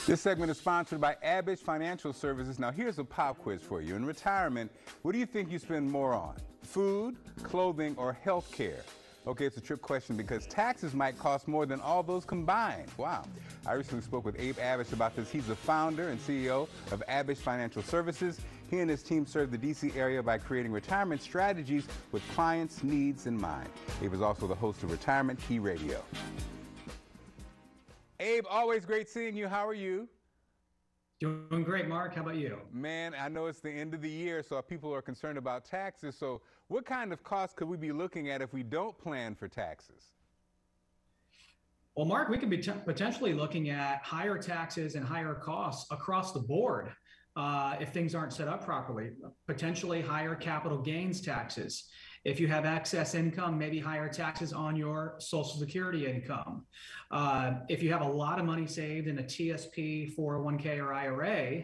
This segment is sponsored by Abish Financial Services. Now, here's a pop quiz for you. In retirement, what do you think you spend more on? Food, clothing, or health care? Okay, it's a trick question because taxes might cost more than all those combined. Wow. I recently spoke with Abe Abish about this. He's the founder and CEO of Abish Financial Services. He and his team serve the D.C. area by creating retirement strategies with clients' needs in mind. Abe is also the host of Retirement Key Radio. Abe, always great seeing you. How are you? Doing great, Mark. How about you? Man, I know it's the end of the year, so people are concerned about taxes. So what kind of costs could we be looking at if we don't plan for taxes? Well, Mark, we could be potentially looking at higher taxes and higher costs across the board if things aren't set up properly. Potentially higher capital gains taxes. If you have excess income, maybe higher taxes on your Social Security income. If you have a lot of money saved in a TSP, 401k, or IRA,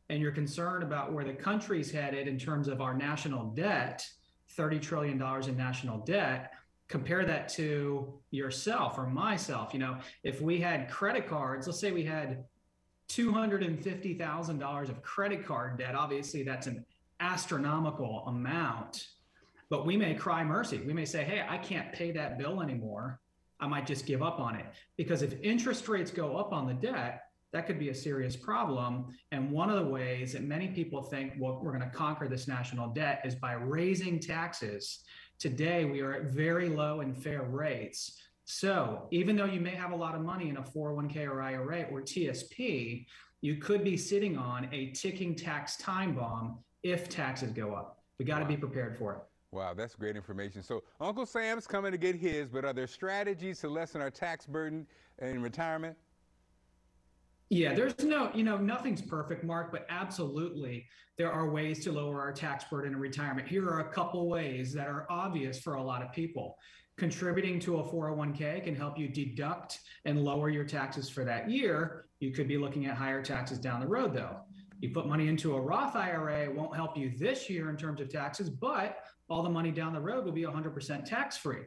and you're concerned about where the country's headed in terms of our national debt, $30 trillion in national debt, compare that to yourself or myself. You know, if we had credit cards, let's say we had $250,000 of credit card debt, obviously that's an astronomical amount. But we may cry mercy. We may say, hey, I can't pay that bill anymore. I might just give up on it. Because if interest rates go up on the debt, that could be a serious problem. And one of the ways that many people think, well, we're going to conquer this national debt is by raising taxes. Today, we are at very low and fair rates. So even though you may have a lot of money in a 401k or IRA or TSP, you could be sitting on a ticking tax time bomb if taxes go up. We got to be prepared for it. Wow, that's great information. So Uncle Sam's coming to get his, but are there strategies to lessen our tax burden in retirement? Yeah, there's nothing's perfect, Mark, but absolutely there are ways to lower our tax burden in retirement. Here are a couple ways that are obvious for a lot of people. Contributing to a 401k can help you deduct and lower your taxes for that year. You could be looking at higher taxes down the road, though. You put money into a Roth IRA, won't help you this year in terms of taxes, but all the money down the road will be 100% tax-free.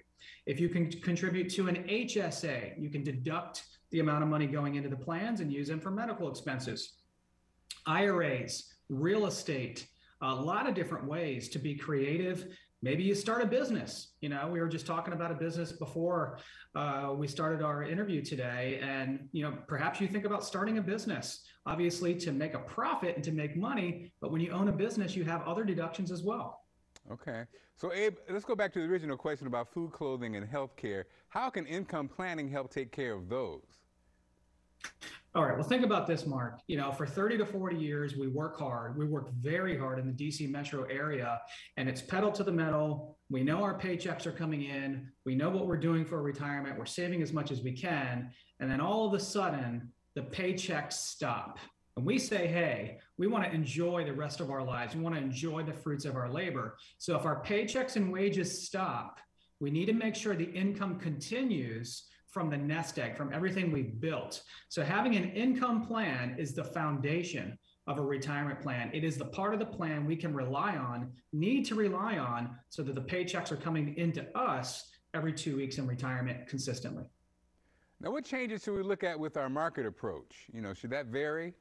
If you can contribute to an HSA, you can deduct the amount of money going into the plans and use them for medical expenses. IRAs, real estate, a lot of different ways to be creative. Maybe you start a business. You know, we were just talking about a business before we started our interview today. And, you know, perhaps you think about starting a business, obviously to make a profit and to make money. But when you own a business, you have other deductions as well. Okay. So, Abe, let's go back to the original question about food, clothing, and health care. How can income planning help take care of those? All right. Well, think about this, Mark. You know, for 30 to 40 years, we work hard. We work very hard in the DC metro area, and it's pedal to the metal. We know our paychecks are coming in. We know what we're doing for retirement. We're saving as much as we can. And then all of a sudden, the paychecks stop. And we say, hey, we want to enjoy the rest of our lives. We want to enjoy the fruits of our labor. So if our paychecks and wages stop, we need to make sure the income continues from the nest egg, from everything we've built. So having an income plan is the foundation of a retirement plan. It is the part of the plan we can rely on, need to rely on, so that the paychecks are coming into us every 2 weeks in retirement consistently. Now, what changes should we look at with our market approach? You know, should that vary?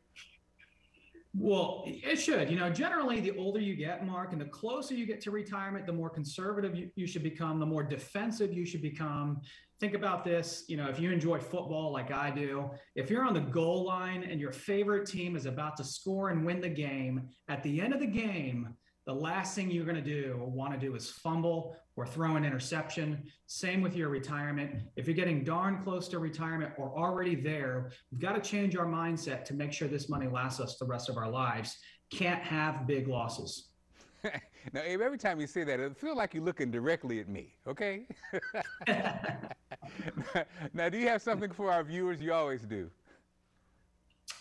Well, it should. You know, generally, the older you get, Mark, and the closer you get to retirement, the more conservative you should become, the more defensive you should become. Think about this. You know, if you enjoy football like I do, if you're on the goal line and your favorite team is about to score and win the game, at the end of the game, the last thing you're going to want to do is fumble or throw an interception. Same with your retirement. If you're getting darn close to retirement or already there, we've got to change our mindset to make sure this money lasts us the rest of our lives. Can't have big losses. Now, Abe, every time you say that, it feels like you're looking directly at me, okay? Now, do you have something for our viewers? You always do.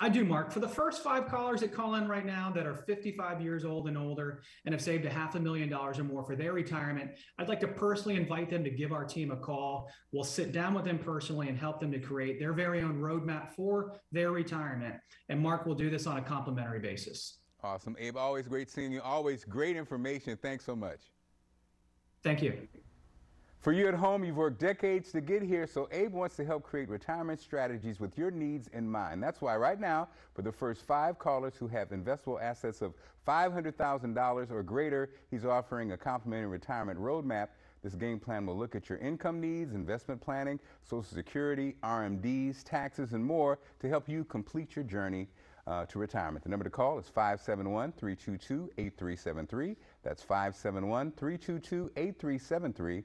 I do, Mark. For the first 5 callers that call in right now that are 55 years old and older and have saved $500,000 or more for their retirement, I'd like to personally invite them to give our team a call. We'll sit down with them personally and help them to create their very own roadmap for their retirement. And Mark will do this on a complimentary basis. Awesome. Abe, always great seeing you. Always great information. Thanks so much. Thank you. For you at home, you've worked decades to get here, so Abe wants to help create retirement strategies with your needs in mind. That's why right now, for the first 5 callers who have investable assets of $500,000 or greater, he's offering a complimentary retirement roadmap. This game plan will look at your income needs, investment planning, Social Security, RMDs, taxes, and more to help you complete your journey to retirement. The number to call is 571-322-8373. That's 571-322-8373.